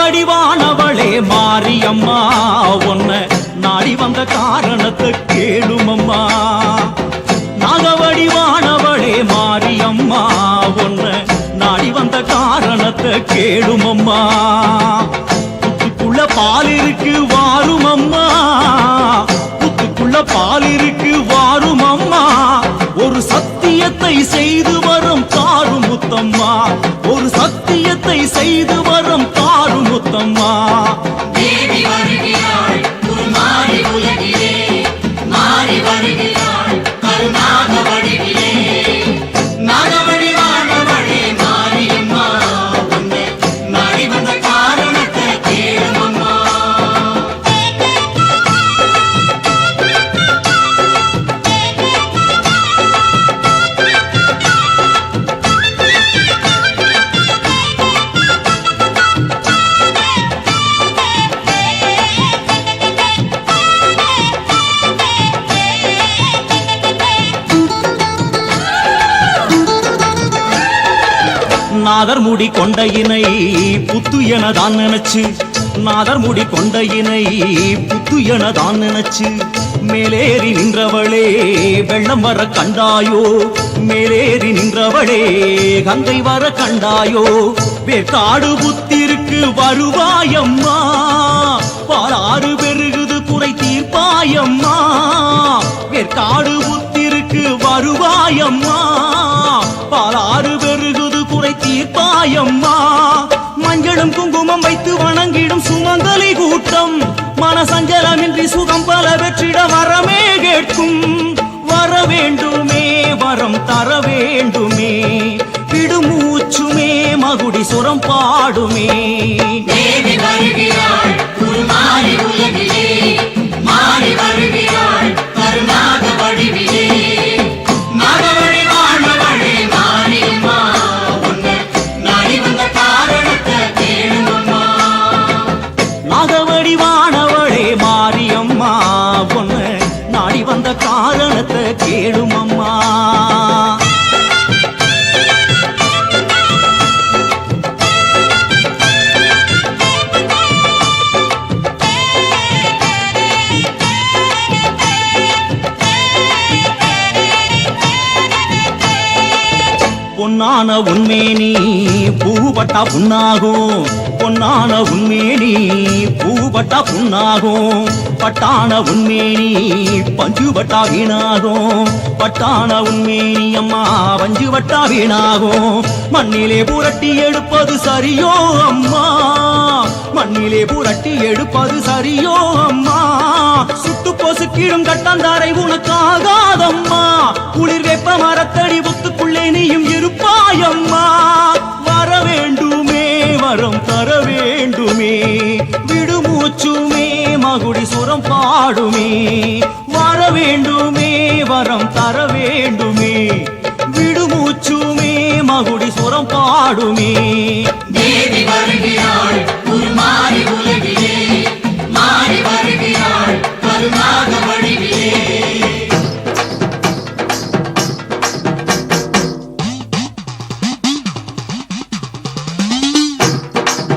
வடிவானவளே மாரியம்மா உன்ன நாடி வந்த காரணத்தை கேளுமம்மா. நாகவடிவானவளே மாரியம்மா உன்ன நாடி வந்த காரணத்தை கேளுமம்மா. புத்துக்குள்ள பால் இருக்கு வாருமம்மா, புத்துக்குள்ள பால் இருக்கு வாருமம்மா. ஒரு சத்தியத்தை செய்து வரும் தாரும் முத்தம்மா, ஒரு சத்தியத்தை செய்து வரும் தாரும் முத்தம்மா. தேவி வருகிறாள் குருமாரி உலகிலே, மாறி வருகிறாள் கருணாக வடிவிலே. நாகவடிவானவளே மாரியம்மா உன்னை நாடி வந்த காரணத்தை கேளுமம்மா. நாதர் முடி கொண்டையினை புத்து எனதான் நினைச்சு, நாதர் முடி கொண்டையினை புத்து எனதான் நினைச்சு மேலேறி நின்றவளே வெள்ளம் வர கண்டாயோ, மேலேறி நின்றவளே கங்கை வர கண்டாயோ. வேற்காடு புத்திருக்கு வருவாயம்மா, பாலாறு பெருகுது குறை தீர்ப்பாயம்மா. வேற்காடு புத்திருக்கு வருவாயம்மா, பாலாறு பெருகுது குறை தீர்ப்பாயம்மா. மஞ்சளும் குங்குமம் வைத்து வணங்கிடும் சுமங்கலி கூட்டம் மனசஞ்சலமின்றி சுகம் பல வெற்றிட வரமே கேட்கும். வர வேண்டுமே வரம் தர வேண்டுமே, விடுமூச்சுமே மகுடி சுரம் பாடுமே. தேவி வருகிறாள் குருமாரி உலகிலே, மாறி வருகிறாள் கருணாக வடிவிலே. நாகவடிவானவளே மாரியம்மா உன்னை நாடி வந்த காரணத்தை கேளுமம்மா. நாகவடிவானவளே மாரியம்மா உன்ன நாடி வந்த காரணத்தை கேளுமம்மா. பொன்னான உன்மேனி பூபட்டா புண்ணாகும், பொன்னான உன்மேனி பூபட்டா புண்ணாகும். பட்டான உன்மேனி பஞ்சுபட்டா வீணாகும், பட்டான உன்மேனி அம்மா பஞ்சுபட்டா வீணாகும். மண்ணிலே புரட்டி எடுப்பது சரியோ அம்மா, மண்ணிலே புரட்டி எடுப்பது சரியோ அம்மா. சுட்டு பொசுக்கிடும் கட்டாந்தாரை உனக்காகாதம்மா, குளிர் வெப்ப மரத்தடி புத்துக்குள்ளே நீயும் இருப்பாயம்மா. வர வேண்டுமே வரம் தர வேண்டுமே, விடுமூச்சுமே மகுடி சுரம் பாடுமே. வர வேண்டுமே வரம் தர வேண்டுமே, விடுமூச்சுமே மகுடி சுரம் பாடுமே. தேவி வருகிறாள் குருமாரி